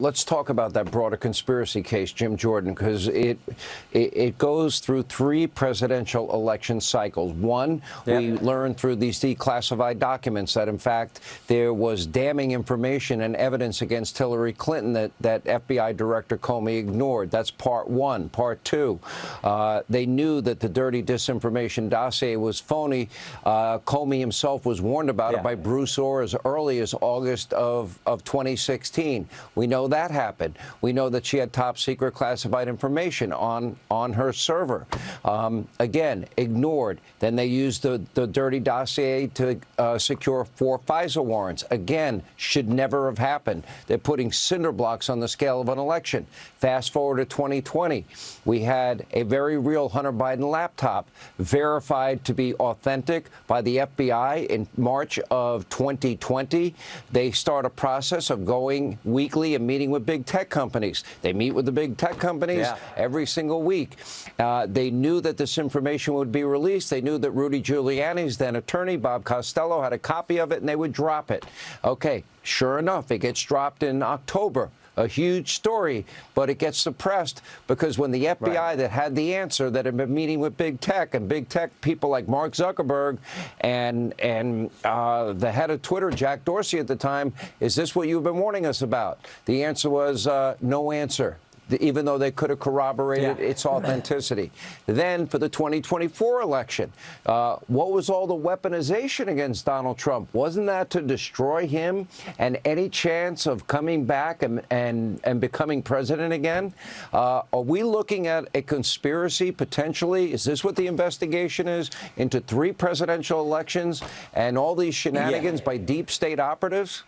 Let's talk about that broader conspiracy case, Jim Jordan, because it goes through 3 presidential election cycles. One, we learned through these declassified documents that, in fact, there was damning information and evidence against Hillary Clinton that FBI Director Comey ignored. That's part 1. Part 2, they knew that the dirty disinformation dossier was phony. Comey himself was warned about it by Bruce Orr as early as August of 2016. We know that happened. We know that she had top secret classified information on her server. Again, ignored. Then they used the dirty dossier to secure 4 FISA warrants. Again, should never have happened. They're putting cinder blocks on the scale of an election. Fast forward to 2020. We had a very real Hunter Biden laptop verified to be authentic by the FBI in March of 2020. They start a process of going weekly and meeting with big tech companies. They meet with the big tech companies every single week. They knew that this information would be released. They knew that Rudy Giuliani's then attorney, Bob Costello, had a copy of it, and they would drop it. Okay, sure enough, it gets dropped in October. A huge story, but it gets suppressed because when the FBI that had the answer, that had been meeting with big tech people like Mark Zuckerberg and the head of Twitter, Jack Dorsey at the time, is this what you've been warning us about? The answer was no answer, even though they could have corroborated its authenticity. Then for the 2024 election, what was all the weaponization against Donald Trump? Wasn't that to destroy him and any chance of coming back and becoming president again? Are we looking at a conspiracy potentially? Is this what the investigation is into 3 presidential elections and all these shenanigans by deep state operatives?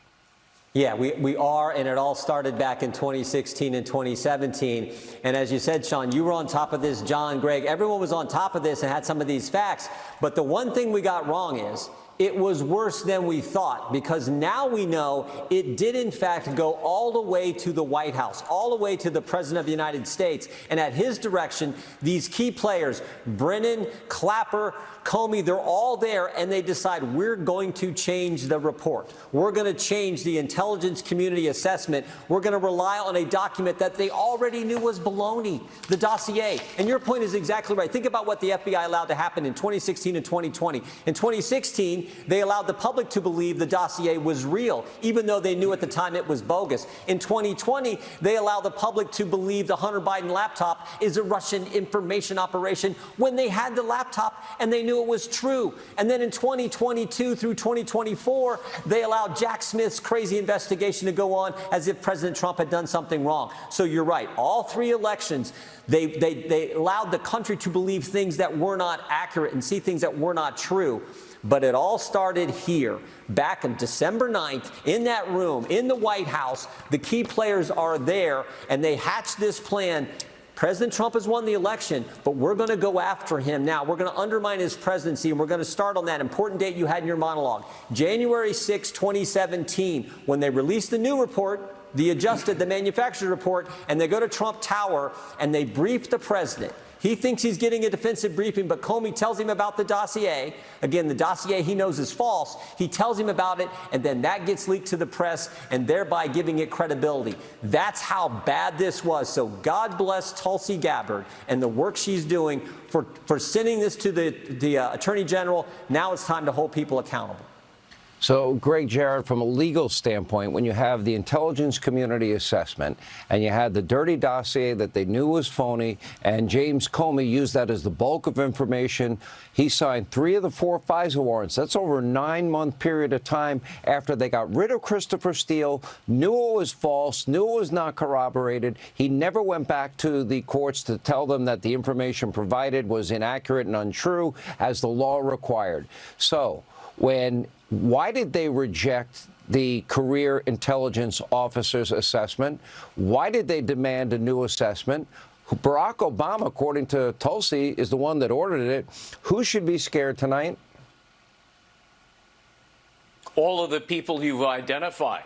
Yeah, we are, and it all started back in 2016 and 2017. And as you said, Sean, you were on top of this, John, Greg, everyone was on top of this and had some of these facts. But the one thing we got wrong is it was worse than we thought, because now we know it did, in fact, go all the way to the White House, all the way to the President of the United States. And at his direction, these key players, Brennan, Clapper, Comey, they're all there, and they decide we're going to change the report. We're going to change the intelligence community assessment. We're going to rely on a document that they already knew was baloney, the dossier. And your point is exactly right. Think about what the FBI allowed to happen in 2016 and 2020. In 2016, they allowed the public to believe the dossier was real, even though they knew at the time it was bogus. In 2020, they allowed the public to believe the Hunter Biden laptop is a Russian information operation when they had the laptop and they knew it was true. And then in 2022 through 2024, they allowed Jack Smith's crazy investigation to go on as if President Trump had done something wrong. So you're right. All 3 elections, they allowed the country to believe things that were not accurate and see things that were not true. But it all started here, back on December 9th, in that room, in the White House. The key players are there, and they hatched this plan. President Trump has won the election, but we're going to go after him now. We're going to undermine his presidency, and we're going to start on that important date you had in your monologue, January 6, 2017, when they released the new report, the manufactured report, and they go to Trump Tower, and they brief the president. He thinks he's getting a defensive briefing, but Comey tells him about the dossier. Again, the dossier he knows is false. He tells him about it, and then that gets leaked to the press, and thereby giving it credibility. That's how bad this was. So God bless Tulsi Gabbard and the work she's doing for sending this to the Attorney General. Now it's time to hold people accountable. So, Greg Jarrett, from a legal standpoint, when you have the intelligence community assessment and you had the dirty dossier that they knew was phony, and James Comey used that as the bulk of information, he signed 3 of the 4 FISA warrants. That's over a 9-month period of time after they got rid of Christopher Steele, knew it was false, knew it was not corroborated. He never went back to the courts to tell them that the information provided was inaccurate and untrue, as the law required. So, why did they reject the career intelligence officer's assessment? Why did they demand a new assessment? Barack Obama, according to Tulsi, is the one that ordered it. Who should be scared tonight? All of the people you've identified.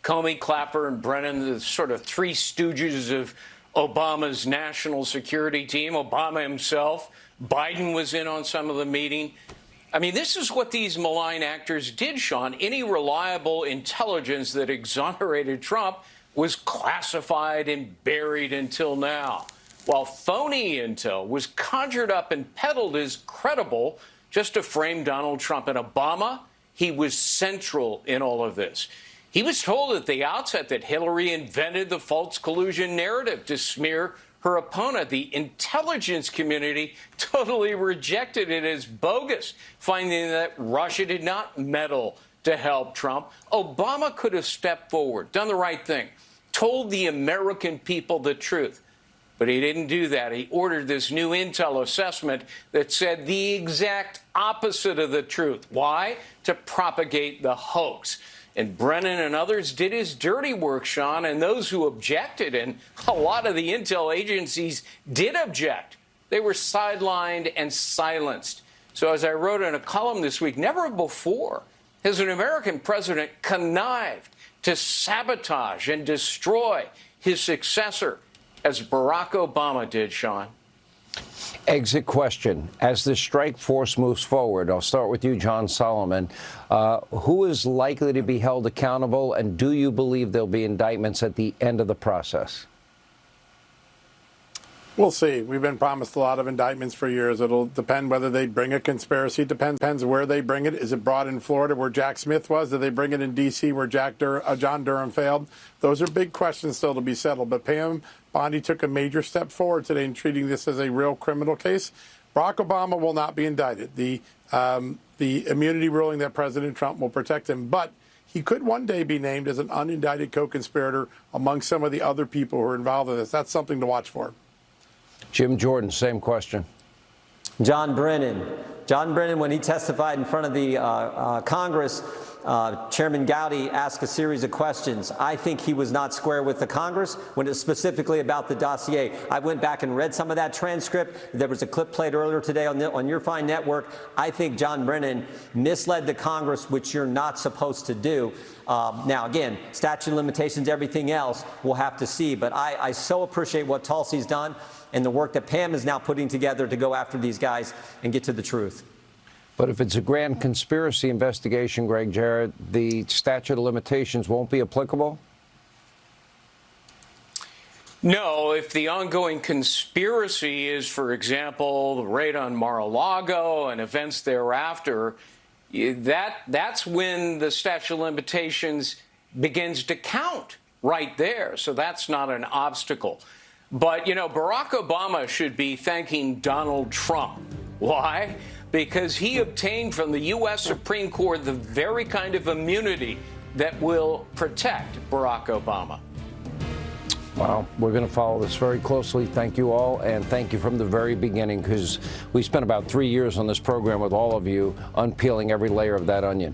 Comey, Clapper, and Brennan, the sort of 3 stooges of Obama's national security team. Obama himself. Biden was in on some of the meeting. I mean, this is what these malign actors did, Sean. Any reliable intelligence that exonerated Trump, was classified and buried until now, while phony intel was conjured up and peddled as credible just to frame Donald Trump. And Obama, he was central in all of this. He was told at the outset that Hillary invented the false collusion narrative to smear her opponent. The intelligence community totally rejected it as bogus, finding that Russia did not meddle to help Trump. Obama could have stepped forward, done the right thing, told the American people the truth. But he didn't do that. He ordered this new intel assessment that said the exact opposite of the truth. Why? To propagate the hoax. And Brennan and others did his dirty work, Sean, and those who objected, and a lot of the intel agencies did object, they were sidelined and silenced. So as I wrote in a column this week, never before has an American president connived to sabotage and destroy his successor as Barack Obama did, Sean. Exit question. As the strike force moves forward, I'll start with you, John Solomon. Who is likely to be held accountable, and do you believe there'll be indictments at the end of the process? We'll see. We've been promised a lot of indictments for years. It'll depend whether they bring a conspiracy. It depends where they bring it. Is it brought in Florida where Jack Smith was? Do they bring it in D.C. where John Durham failed? Those are big questions still to be settled. But Pam Bondi took a major step forward today in treating this as a real criminal case. Barack Obama will not be indicted. The immunity ruling that President Trump will protect him. But he could one day be named as an unindicted co-conspirator among some of the other people who are involved in this. That's something to watch for. Jim Jordan, same question. John Brennan, when he testified in front of the Congress, Chairman Gowdy asked a series of questions. I think he was not square with the Congress when it's specifically about the dossier. I went back and read some of that transcript. There was a clip played earlier today on your fine network. I think John Brennan misled the Congress, which you're not supposed to do. Now, again, statute of limitations, everything else, we'll have to see. But I so appreciate what Tulsi's done and the work that Pam is now putting together to go after these guys and get to the truth. But if it's a grand conspiracy investigation, Greg Jarrett, the statute of limitations won't be applicable? No, if the ongoing conspiracy is, for example, the raid on Mar-a-Lago and events thereafter, that's when the statute of limitations begins to count right there. So that's not an obstacle. But, you know, Barack Obama should be thanking Donald Trump. Why? Because he obtained from the U.S. Supreme Court the very kind of immunity that will protect Barack Obama. Wow, we're going to follow this very closely. Thank you all, and thank you from the very beginning, because we spent about 3 years on this program with all of you, unpeeling every layer of that onion.